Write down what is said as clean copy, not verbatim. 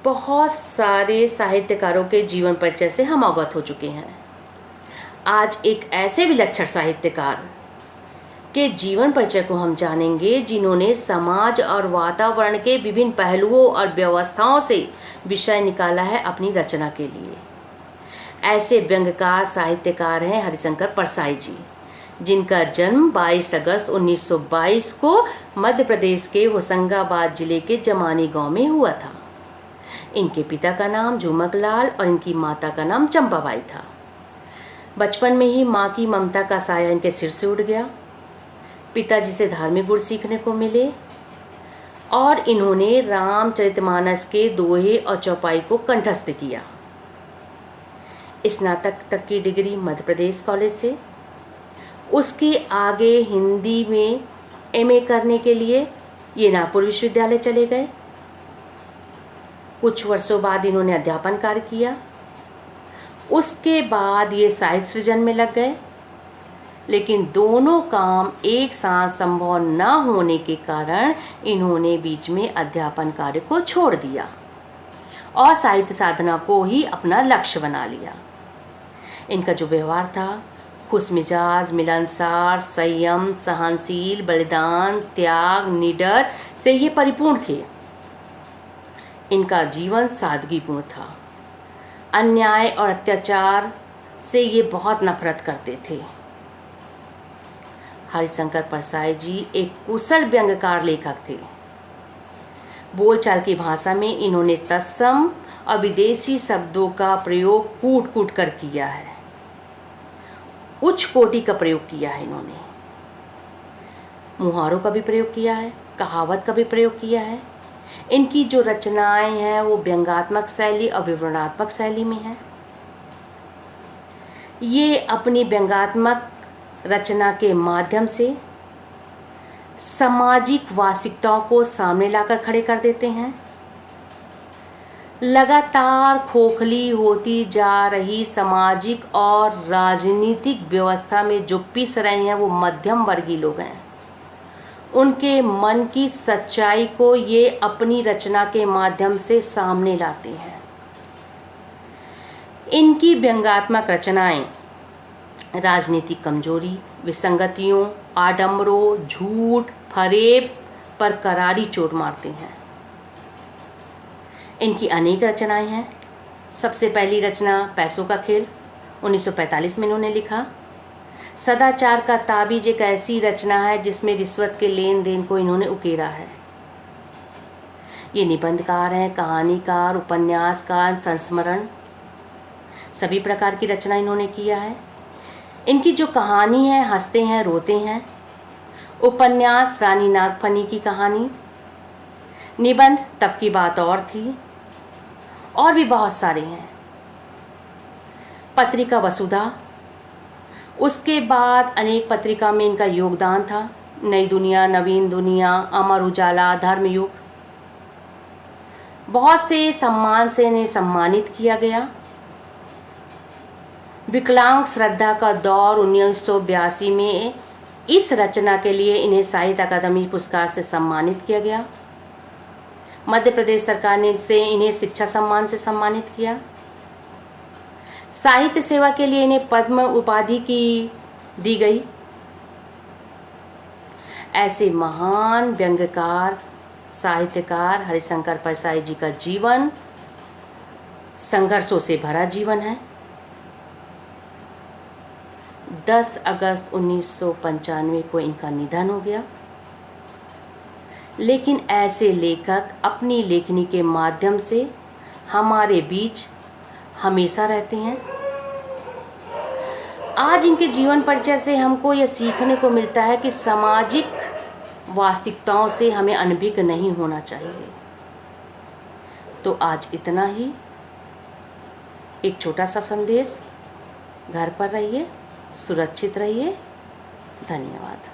बहुत सारे साहित्यकारों के जीवन परिचय से हम अवगत हो चुके हैं। आज एक ऐसे विलक्षण साहित्यकार के जीवन परिचय को हम जानेंगे जिन्होंने समाज और वातावरण के विभिन्न पहलुओं और व्यवस्थाओं से विषय निकाला है अपनी रचना के लिए। ऐसे व्यंग्यकार साहित्यकार हैं हरिशंकर परसाई जी, जिनका जन्म 22 अगस्त 1922 को मध्य प्रदेश के होशंगाबाद जिले के जमानी गांव में हुआ था। इनके पिता का नाम झुमकलाल और इनकी माता का नाम चंपाबाई था। बचपन में ही माँ की ममता का साया इनके सिर से उड़ गया। पिताजी से धार्मिक गुण सीखने को मिले और इन्होंने रामचरितमानस के दोहे और चौपाई को कंठस्थ किया। स्नातक तक की डिग्री मध्य प्रदेश कॉलेज से, उसके आगे हिंदी में एमए करने के लिए ये नागपुर विश्वविद्यालय चले गए। कुछ वर्षों बाद इन्होंने अध्यापन कार्य किया। उसके बाद ये साहित्य सृजन में लग गए, लेकिन दोनों काम एक साथ संभव न होने के कारण इन्होंने बीच में अध्यापन कार्य को छोड़ दिया और साहित्य साधना को ही अपना लक्ष्य बना लिया। इनका जो व्यवहार था, खुशमिजाज, मिलनसार, संयम, सहनशील, बलिदान, त्याग, निडर से ये परिपूर्ण थे। इनका जीवन सादगीपूर्ण था। अन्याय और अत्याचार से ये बहुत नफरत करते थे। हरिशंकर परसाई जी एक कुशल व्यंग्यकार लेखक थे। बोलचाल की भाषा में इन्होंने तत्सम और विदेशी शब्दों का प्रयोग कूट कूट कर किया है। उच्च कोटि का प्रयोग किया है इन्होंने। मुहारों का भी प्रयोग किया है, कहावत का भी प्रयोग किया है। इनकी जो रचनाएं हैं वो व्यंग्यात्मक शैली और विवरणात्मक शैली में है। ये अपनी व्यंग्यात्मक रचना के माध्यम से सामाजिक वास्तविकताओं को सामने लाकर खड़े कर देते हैं। लगातार खोखली होती जा रही सामाजिक और राजनीतिक व्यवस्था में जो पिस रहे हैं वो मध्यम वर्गीय लोग हैं। उनके मन की सच्चाई को ये अपनी रचना के माध्यम से सामने लाते हैं। इनकी व्यंग्यात्मक रचनाएं राजनीतिक कमजोरी, विसंगतियों, आडंबरों, झूठ, फरेब पर करारी चोट मारते हैं। इनकी अनेक रचनाएं हैं। सबसे पहली रचना पैसों का खेल 1945 में इन्होंने लिखा। सदाचार का ताबीज एक ऐसी रचना है जिसमें रिश्वत के लेन देन को इन्होंने उकेरा है। ये निबंधकार हैं, कहानीकार, उपन्यासकार, संस्मरण, सभी प्रकार की रचना इन्होंने किया है। इनकी जो कहानी है, हंसते हैं रोते हैं। उपन्यास रानी नागफनी की कहानी, निबंध तब की बात और थी, और भी बहुत सारे हैं। पत्रिका वसुधा, उसके बाद अनेक पत्रिका में इनका योगदान था। नई दुनिया, नवीन दुनिया, अमर उजाला, धर्मयुग, बहुत से सम्मान से इन्हें सम्मानित किया गया। विकलांग श्रद्धा का दौर 1982 में इस रचना के लिए इन्हें साहित्य अकादमी पुरस्कार से सम्मानित किया गया। मध्य प्रदेश सरकार ने इन्हें शिक्षा सम्मान से सम्मानित किया। साहित्य सेवा के लिए इन्हें पद्म उपाधि की दी गई। ऐसे महान व्यंग्यकार साहित्यकार हरिशंकर परसाई जी का जीवन संघर्षों से भरा जीवन है। 10 अगस्त 1995 को इनका निधन हो गया। लेकिन ऐसे लेखक अपनी लेखनी के माध्यम से हमारे बीच हमेशा रहते हैं। आज इनके जीवन परिचय से हमको यह सीखने को मिलता है कि सामाजिक वास्तविकताओं से हमें अनभिज्ञ नहीं होना चाहिए। तो आज इतना ही। एक छोटा सा संदेश, घर पर रहिए, सुरक्षित रहिए। धन्यवाद।